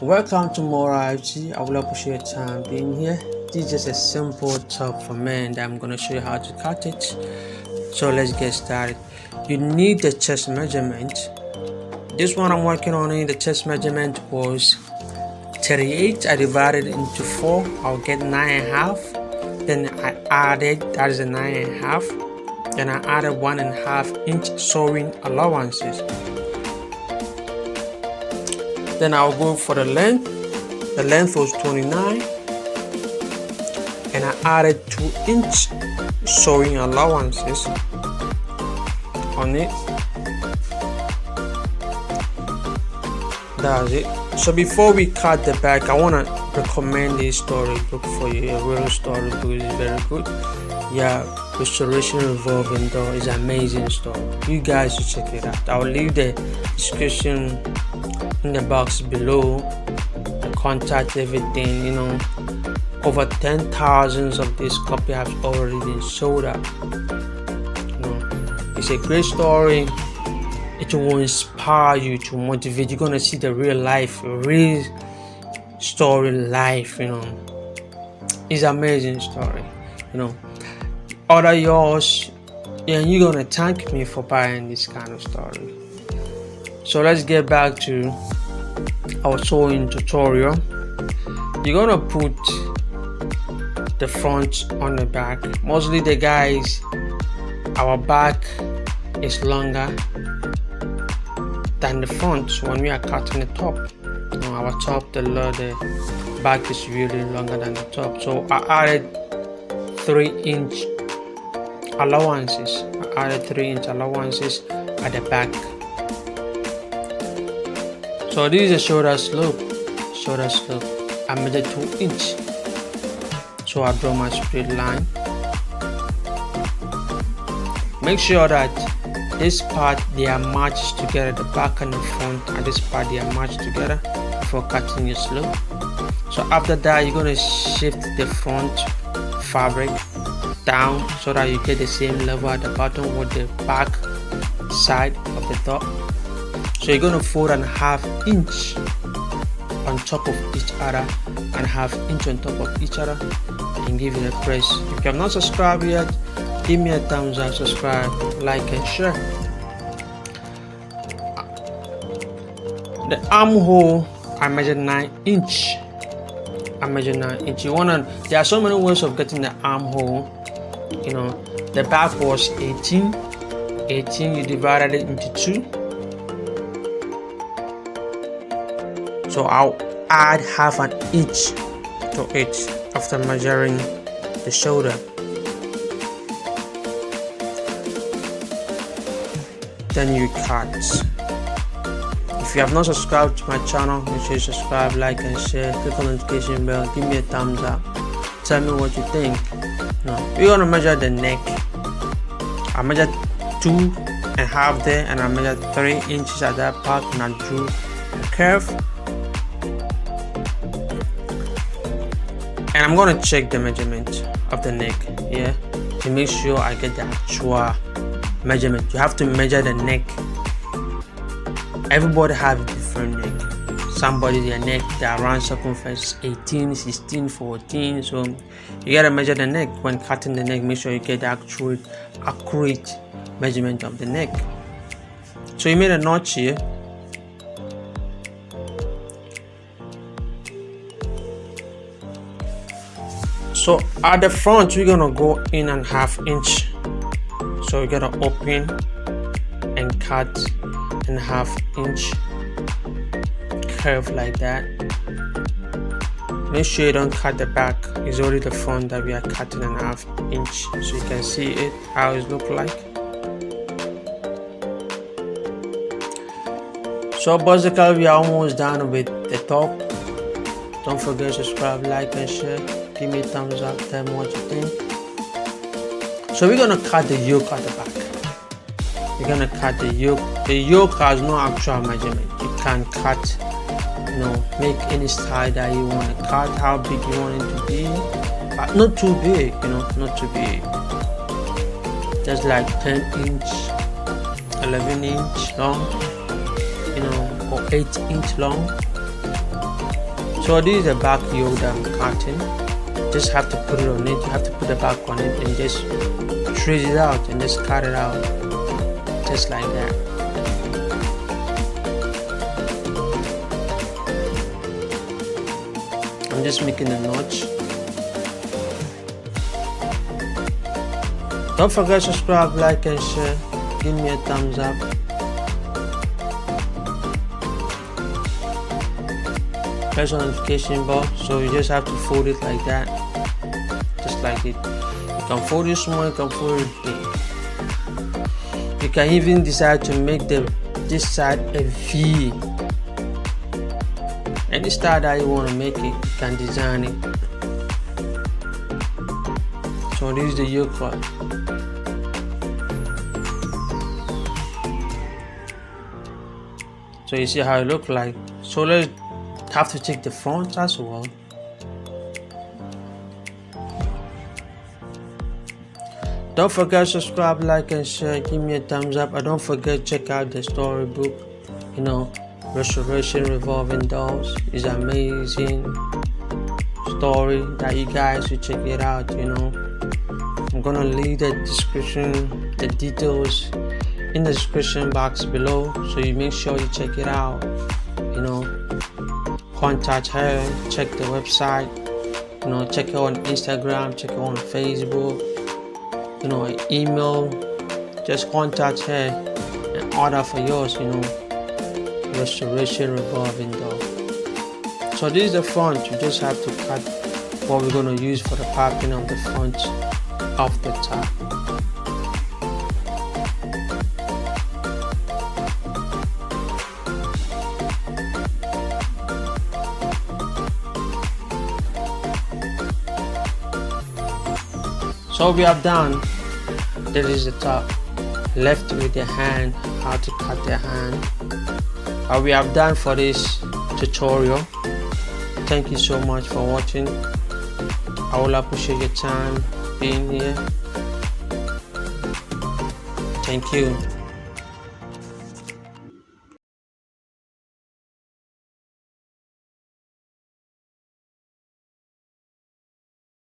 Welcome to more IFG. I will appreciate your time being here. This is just a simple top for men that I'm going to show you how to cut it. So let's get started. You need the chest measurement. This one I'm working on the chest measurement was 38. I divided it into 4. I'll get 9.5. Then I added, that is a 9.5. Then I added 1.5 inch sewing allowances. Then I'll go for the length. The length was 29, and I added 2 inch sewing allowances on it. That's it. So before we cut the back, I want to recommend this storybook for you. A real storybook is very good. Yeah, Restoration Revolving Door is an amazing story. You guys should check it out. I'll leave the description in the box below, the contact, everything. Over 10,000 of this copy have already been sold out. It's a great story. It will inspire you, to motivate. You're gonna see the real life, real story life. It's an amazing story. Order yours, and you're gonna thank me for buying this kind of story. So let's get back to our sewing tutorial. You're gonna put the front on the back. Mostly the guys, our back is longer than the front when we are cutting the top. Our top, the back is really longer than the top. So I added 3 inch allowances. I added 3 inch allowances at the back. So this is a shoulder slope. I measured 2 inch. So I draw my straight line. Make sure that this part they are matched together, the back and the front, and this part they are matched together before cutting your slope. So after that, you're gonna shift the front fabric down so that you get the same level at the bottom with the back side of the top. So you're gonna fold 1/2 inch on top of each other, and 1/2 inch on top of each other, and give it a press. If you have not subscribed yet, give me a thumbs up, subscribe, like, and share. The armhole, I measured 9 inch. There are so many ways of getting the armhole. The back was 18. You divided it into 2. So I'll add 1/2 inch to it after measuring the shoulder. Then you cut. If you have not subscribed to my channel, make sure you subscribe, like, and share. Click on the notification bell. Give me a thumbs up. Tell me what you think. We're gonna measure the neck. I measured 2.5 there, and I measured 3 inches at that part, and I drew a curve. And I'm gonna check the measurement of the neck here to make sure I get the actual measurement. You have to measure the neck. Everybody have a different neck. Somebody, their neck, their round circumference is 18, 16, 14. So you gotta measure the neck. When cutting the neck, make sure you get the accurate measurement of the neck. So you made a notch here. So at the front, we're gonna go in 1/2 inch. So we're gonna open and cut 1/2 inch curve like that. Make sure you don't cut the back. It's only the front that we are cutting 1/2 inch, so you can see it, how it look like. So basically, we are almost done with the top. Don't forget to subscribe, like, and share. Give me a thumbs up, tell me what you think. So we're gonna cut the yoke at the back. We're gonna cut the yoke. The yoke has no actual measurement. You can cut, make any style that you want to cut, how big you want it to be, but not too big, not too big. Just like 10 inch, 11 inch long, or 8 inch long. So this is the back yoke that I'm cutting. Just have to put it on it. You have to put the back on it and just trace it out and just cut it out, just like that. I'm just making a notch. Don't forget to subscribe, like and share. Give me a thumbs up. Press the notification bell, so you just have to fold it like that, just like it. You can fold it small, you can fold it big. You can even decide to make this side a V. Any style that you want to make it, you can design it. So this is the yoke part. So you see how it look like. So let's have to take the front as well. Don't forget to subscribe, like and share. Give me a thumbs up, and don't forget to check out the storybook. Restoration Revolving Dolls is amazing story that you guys should check it out. I'm gonna leave the description, the details in the description box below, so you make sure you check it out. Contact her, check the website, check her on Instagram, check her on Facebook, email. Just contact her and order for yours. Restoration Revolving Doll. So this is the front. You just have to cut what we're going to use for the piping of the front of the top. So we have done, this is the top. Left with the hand, how to cut the hand. We have done for this tutorial. Thank you so much for watching. I will appreciate your time being here. Thank you.